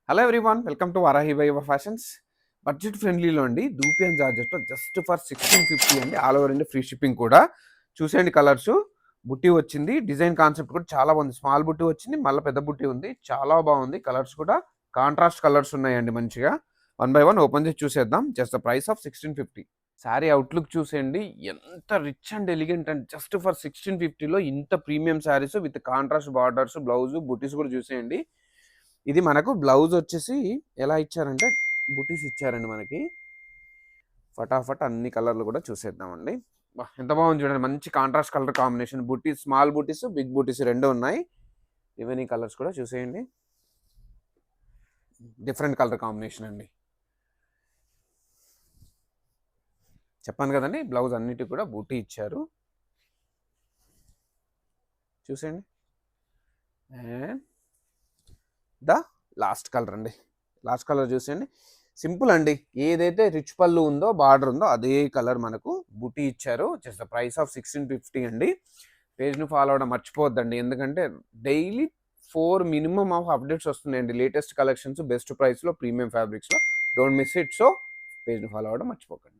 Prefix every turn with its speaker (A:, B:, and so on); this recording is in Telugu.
A: Hello everyone, welcome to Varahi Vaiva fashions. Budget ఫ్రెండ్లీలో అండి, దూపి అండ్ జార్జెట్లో జస్ట్ ఫర్ 1650 అండి. All over India free shipping కూడా. చూసేయండి కలర్స్. బుట్టి వచ్చింది, డిజైన్ కాన్సెప్ట్ కూడా చాలా బాగుంది. స్మాల్ బుట్టి వచ్చింది, మళ్ళీ పెద్ద బుట్టి ఉంది. చాలా బాగుంది. కలర్స్ కూడా కాంట్రాస్ట్ కలర్స్ ఉన్నాయండి మంచిగా. వన్ బై వన్ ఓపెన్ చేసి చూసేద్దాం. Just the price of 1650. Sari outlook చూసేయండి, ఎంత rich and elegant and just for 1650లో ఇంత premium saris with contrast borders, blouse, బుటీస్ కూడా చూసేయండి. ఇది మనకు బ్లౌజ్ వచ్చేసి ఎలా ఇచ్చారంటే బుటీస్ ఇచ్చారండి మనకి. ఫటాఫట్ అన్ని కలర్లు కూడా చూసేద్దామండి. ఎంత బాగుంది చూడండి, మంచి కాంట్రాస్ట్ కలర్ కాంబినేషన్. బుటీస్, స్మాల్ బుటీస్, బిగ్ బుటీస్ రెండు ఉన్నాయి. ఈవెన్ కలర్స్ కూడా చూసేయండి, డిఫరెంట్ కలర్ కాంబినేషన్ అండి. చెప్పాను కదండి, బ్లౌజ్ అన్నిటికి కూడా బూటీ ఇచ్చారు. చూసేయండి. అండ్ ద లాస్ట్ కలర్ అండి. లాస్ట్ కలర్ చూసేయండి. సింపుల్ అండి, ఏదైతే రిచ్ పళ్ళు ఉందో, బార్డర్ ఉందో అదే కలర్ మనకు బుటీ ఇచ్చారు. జస్ట్ ద ప్రైస్ ఆఫ్ 1650 అండి. పేజ్ని ఫాలో అవడం మర్చిపోవద్దండి, ఎందుకంటే డైలీ 4 మినిమం ఆఫ్ అప్డేట్స్ వస్తున్నాయండి. లేటెస్ట్ కలెక్షన్స్, బెస్ట్ ప్రైస్లో, ప్రీమియం ఫ్యాబ్రిక్స్లో. Don't miss it. సో పేజ్ని ఫాలో అవడం మర్చిపోకండి.